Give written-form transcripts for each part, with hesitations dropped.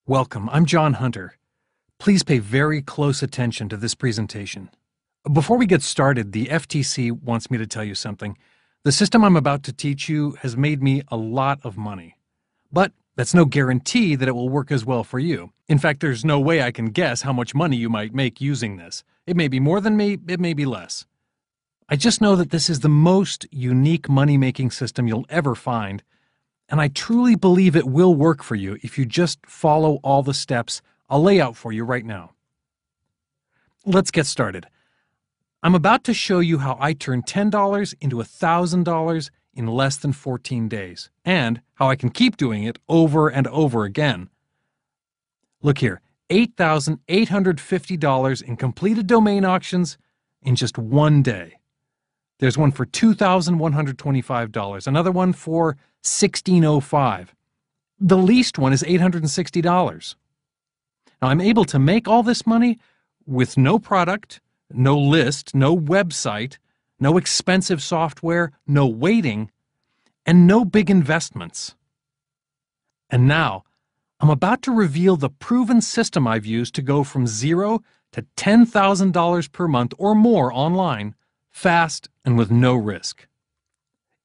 Welcome, I'm John Hunter. Please pay very close attention to this presentation. Before we get started, the FTC wants me to tell you something. The system I'm about to teach you has made me a lot of money. But that's no guarantee that it will work as well for you. In fact, there's no way I can guess how much money you might make using this. It may be more than me, it may be less. I just know that this is the most unique money-making system you'll ever find, and I truly believe it will work for you if you just follow all the steps I'll lay out for you right now. Let's get started. I'm about to show you how I turned $10 into $1,000 in less than 14 days, and how I can keep doing it over and over again. Look here, $8,850 in completed domain auctions in just one day. There's one for $2,125, another one for $1,605. The least one is $860. Now, I'm able to make all this money with no product, no list, no website, no expensive software, no waiting, and no big investments. And now, I'm about to reveal the proven system I've used to go from $0 to $10,000 per month or more online, fast and with no risk.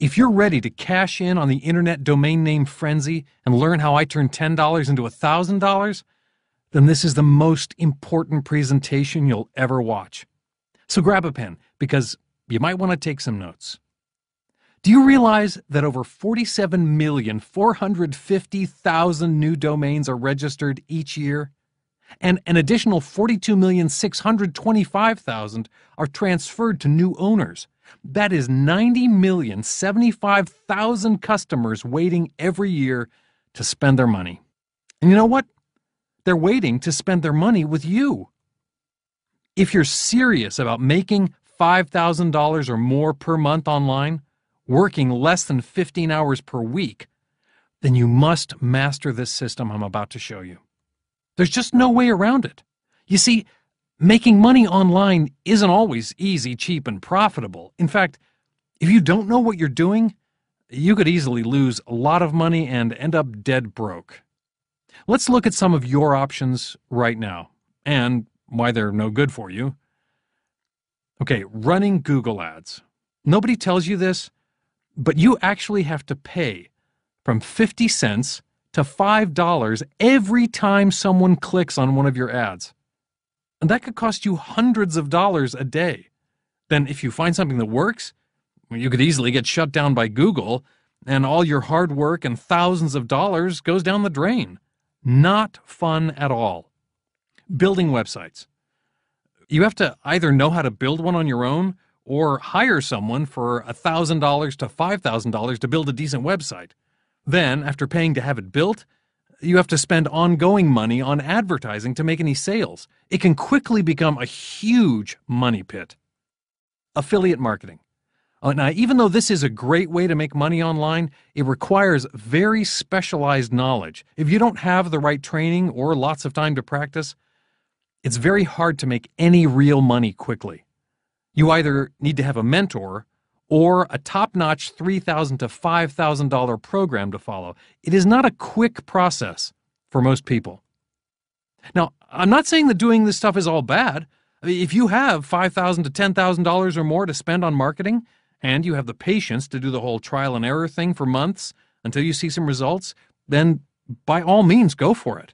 If you're ready to cash in on the internet domain name frenzy and learn how I turned $10 into $1,000, then this is the most important presentation you'll ever watch. So grab a pen, because you might want to take some notes. Do you realize that over 47,450,000 new domains are registered each year? And an additional 42,625,000 are transferred to new owners. That is 90,075,000 customers waiting every year to spend their money. And you know what? They're waiting to spend their money with you. If you're serious about making $5,000 or more per month online, working less than 15 hours per week, then you must master this system I'm about to show you. There's just no way around it. You see, making money online isn't always easy, cheap, and profitable. In fact, if you don't know what you're doing, you could easily lose a lot of money and end up dead broke. Let's look at some of your options right now, and why they're no good for you. Okay, running Google ads. Nobody tells you this, but you actually have to pay from 50 cents to $5 every time someone clicks on one of your ads. And that could cost you hundreds of dollars a day. Then if you find something that works, you could easily get shut down by Google, and all your hard work and thousands of dollars goes down the drain. Not fun at all. Building websites. You have to either know how to build one on your own or hire someone for $1,000 to $5,000 to build a decent website. Then, after paying to have it built, you have to spend ongoing money on advertising to make any sales. It can quickly become a huge money pit. Affiliate marketing. Now, even though this is a great way to make money online, it requires very specialized knowledge. If you don't have the right training or lots of time to practice, it's very hard to make any real money quickly. You either need to have a mentor or a top-notch $3,000 to $5,000 program to follow. It is not a quick process for most people. Now, I'm not saying that doing this stuff is all bad. If you have $5,000 to $10,000 or more to spend on marketing, and you have the patience to do the whole trial and error thing for months until you see some results, then by all means go for it.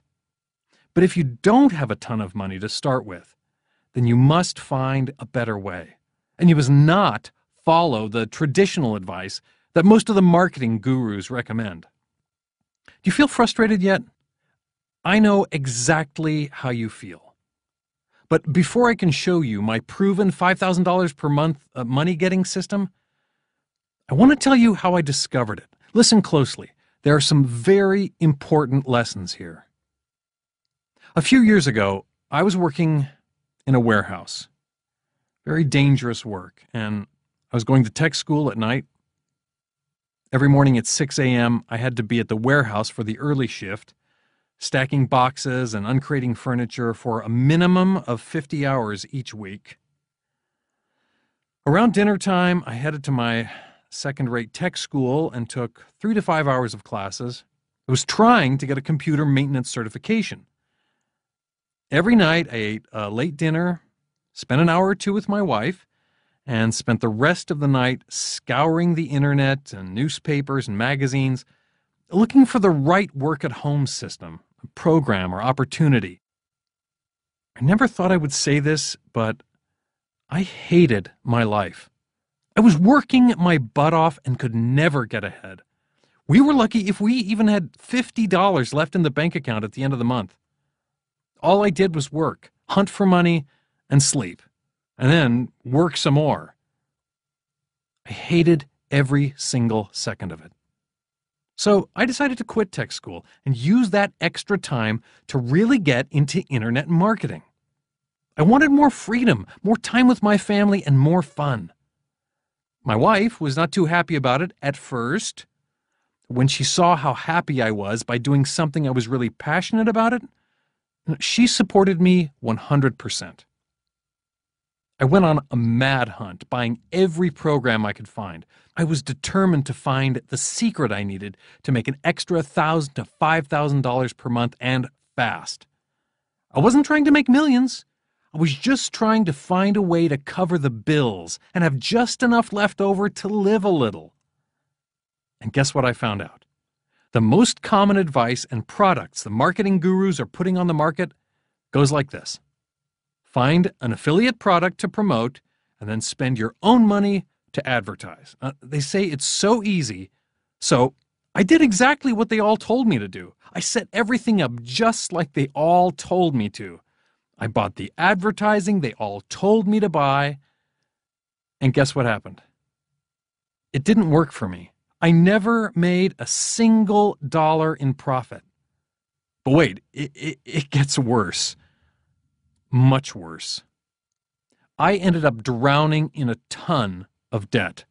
But if you don't have a ton of money to start with, then you must find a better way. And you must not follow the traditional advice that most of the marketing gurus recommend. Do you feel frustrated yet? I know exactly how you feel. But before I can show you my proven $5,000 per month money-getting system, I want to tell you how I discovered it. Listen closely. There are some very important lessons here. A few years ago, I was working in a warehouse. Very dangerous work, and I was going to tech school at night. Every morning at 6 a.m., I had to be at the warehouse for the early shift, stacking boxes and uncrating furniture for a minimum of 50 hours each week. Around dinner time, I headed to my second-rate tech school and took 3 to 5 hours of classes. I was trying to get a computer maintenance certification. Every night I ate a late dinner, spent an hour or two with my wife, and spent the rest of the night scouring the internet and newspapers and magazines, looking for the right work-at-home system, program, or opportunity. I never thought I would say this, but I hated my life. I was working my butt off and could never get ahead. We were lucky if we even had $50 left in the bank account at the end of the month. All I did was work, hunt for money, and sleep, and then work some more. I hated every single second of it. So I decided to quit tech school and use that extra time to really get into internet marketing. I wanted more freedom, more time with my family, and more fun. My wife was not too happy about it at first. When she saw how happy I was by doing something I was really passionate about it, she supported me 100%. I went on a mad hunt, buying every program I could find. I was determined to find the secret I needed to make an extra $1,000 to $5,000 per month, and fast. I wasn't trying to make millions. I was just trying to find a way to cover the bills and have just enough left over to live a little. And guess what I found out? The most common advice and products the marketing gurus are putting on the market goes like this. Find an affiliate product to promote and then spend your own money to advertise. They say it's so easy, so I did exactly what they all told me to do. I set everything up just like they all told me to. I bought the advertising they all told me to buy, and guess what happened? It didn't work for me. I never made a single dollar in profit. But wait, it gets worse. Much worse. I ended up drowning in a ton of debt.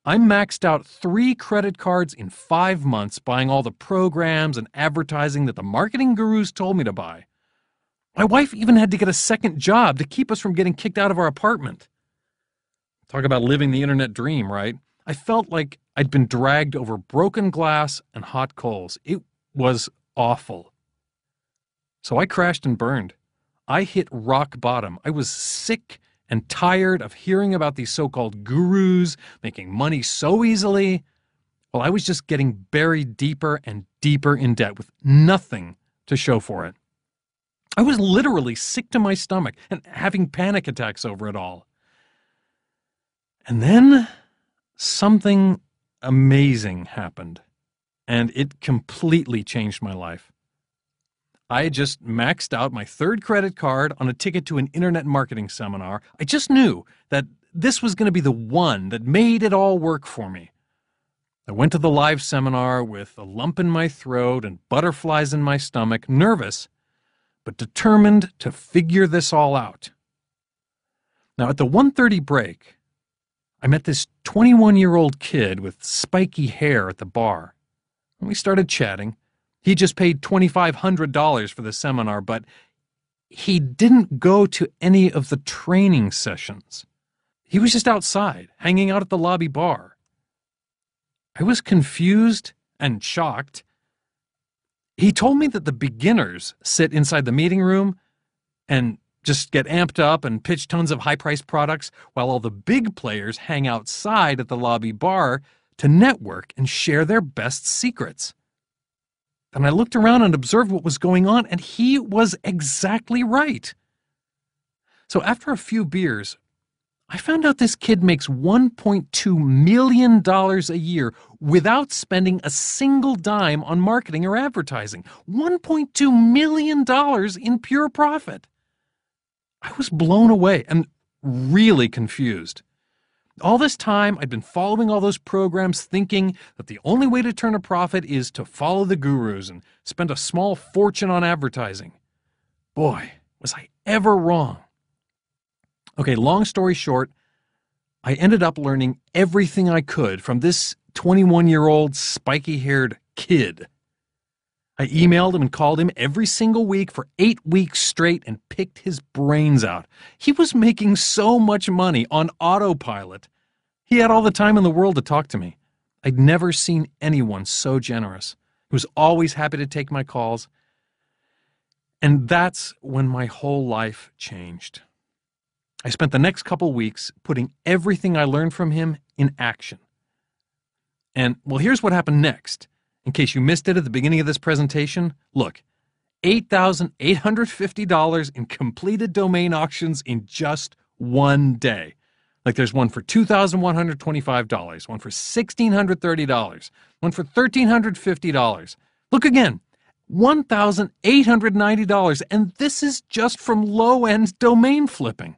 I maxed out 3 credit cards in 5 months buying all the programs and advertising that the marketing gurus told me to buy. My wife even had to get a second job to keep us from getting kicked out of our apartment. Talk about living the internet dream, right? I felt like I'd been dragged over broken glass and hot coals. It was awful. So I crashed and burned. I hit rock bottom. I was sick and tired of hearing about these so-called gurus making money so easily. Well, I was just getting buried deeper and deeper in debt with nothing to show for it. I was literally sick to my stomach and having panic attacks over it all. And then something amazing happened, and it completely changed my life. I had just maxed out my 3rd credit card on a ticket to an internet marketing seminar. I just knew that this was going to be the one that made it all work for me. I went to the live seminar with a lump in my throat and butterflies in my stomach, nervous, but determined to figure this all out. Now, at the 1:30 break, I met this 21-year-old kid with spiky hair at the bar. And we started chatting. He just paid $2,500 for the seminar, but he didn't go to any of the training sessions. He was just outside, hanging out at the lobby bar. I was confused and shocked. He told me that the beginners sit inside the meeting room and just get amped up and pitch tons of high-priced products, while all the big players hang outside at the lobby bar to network and share their best secrets. And I looked around and observed what was going on, and he was exactly right. So after a few beers, I found out this kid makes $1.2 million a year without spending a single dime on marketing or advertising. $1.2 million in pure profit. I was blown away and really confused. All this time, I'd been following all those programs thinking that the only way to turn a profit is to follow the gurus and spend a small fortune on advertising. Boy, was I ever wrong. Okay, long story short, I ended up learning everything I could from this 21-year-old spiky-haired kid. I emailed him and called him every single week for 8 weeks straight and picked his brains out. He was making so much money on autopilot. He had all the time in the world to talk to me. I'd never seen anyone so generous. who was always happy to take my calls. And that's when my whole life changed. I spent the next couple weeks putting everything I learned from him in action. And, well, here's what happened next. In case you missed it at the beginning of this presentation, look, $8,850 in completed domain auctions in just one day. Like there's one for $2,125, one for $1,630, one for $1,350. Look again, $1,890, and this is just from low-end domain flipping.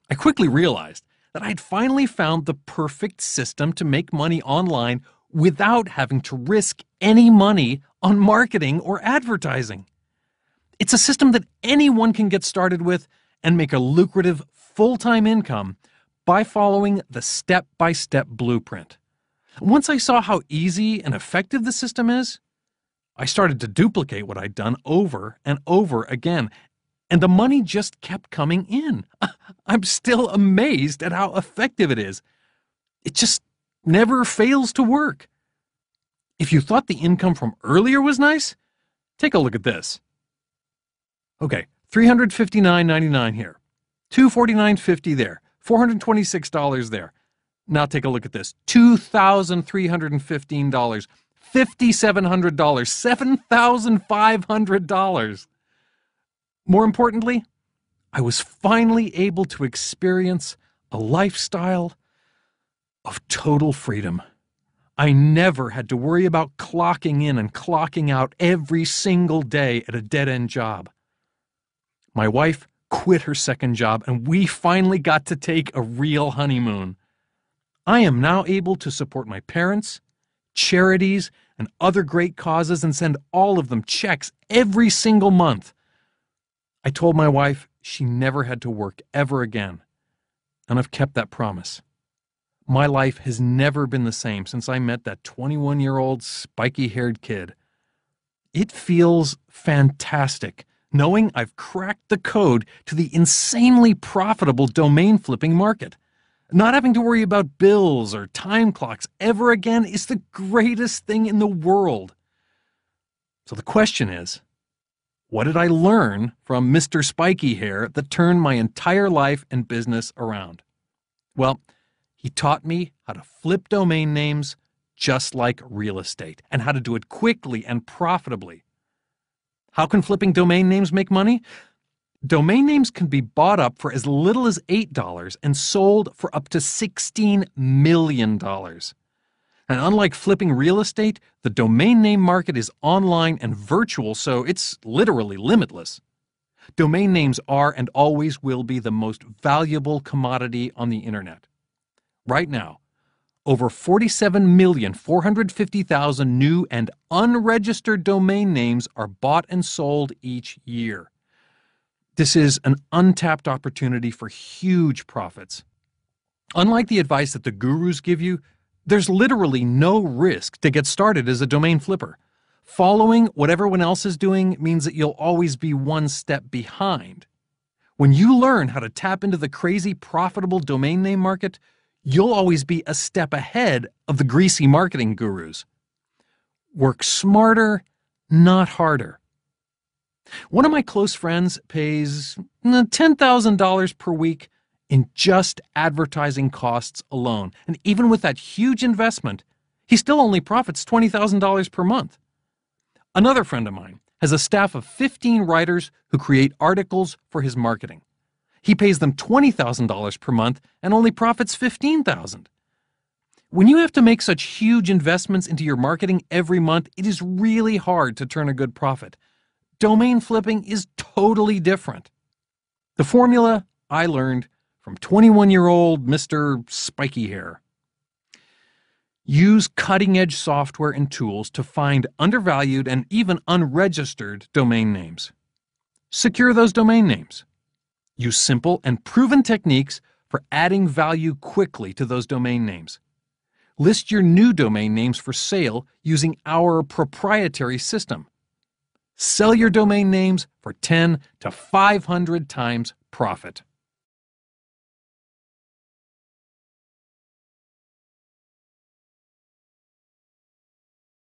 I quickly realized that I'd finally found the perfect system to make money online without having to risk any money on marketing or advertising. It's a system that anyone can get started with and make a lucrative full-time income by following the step-by-step blueprint. Once I saw how easy and effective the system is, I started to duplicate what I'd done over and over again, and the money just kept coming in. I'm still amazed at how effective it is. It just never fails to work. If you thought the income from earlier was nice, take a look at this. Okay, $359.99 here, $249.50 there, $426 there. Now take a look at this, $2,315, $5,700, $7,500. More importantly, I was finally able to experience a lifestyle of total freedom. I never had to worry about clocking in and clocking out every single day at a dead-end job. My wife quit her second job, and we finally got to take a real honeymoon. I am now able to support my parents, charities, and other great causes and send all of them checks every single month. I told my wife she never had to work ever again, and I've kept that promise. My life has never been the same since I met that 21-year-old spiky-haired kid. It feels fantastic knowing I've cracked the code to the insanely profitable domain flipping market. Not having to worry about bills or time clocks ever again is the greatest thing in the world. So the question is, what did I learn from Mr. Spiky Hair that turned my entire life and business around? Well, he taught me how to flip domain names just like real estate and how to do it quickly and profitably. How can flipping domain names make money? Domain names can be bought up for as little as $8 and sold for up to $16 million. And unlike flipping real estate, the domain name market is online and virtual, so it's literally limitless. Domain names are and always will be the most valuable commodity on the internet. Right now, over 47,450,000 new and unregistered domain names are bought and sold each year. This is an untapped opportunity for huge profits. Unlike the advice that the gurus give you, there's literally no risk to get started as a domain flipper. Following what everyone else is doing means that you'll always be one step behind. When you learn how to tap into the crazy profitable domain name market, you'll always be a step ahead of the greasy marketing gurus. Work smarter, not harder. One of my close friends pays $10,000 per week in just advertising costs alone. And even with that huge investment, he still only profits $20,000 per month. Another friend of mine has a staff of 15 writers who create articles for his marketing. He pays them $20,000 per month and only profits $15,000. When you have to make such huge investments into your marketing every month, it is really hard to turn a good profit. Domain flipping is totally different. The formula I learned from 21-year-old Mr. Spiky Hair. Use cutting-edge software and tools to find undervalued and even unregistered domain names. Secure those domain names. Use simple and proven techniques for adding value quickly to those domain names. List your new domain names for sale using our proprietary system. Sell your domain names for 10 to 500 times profit.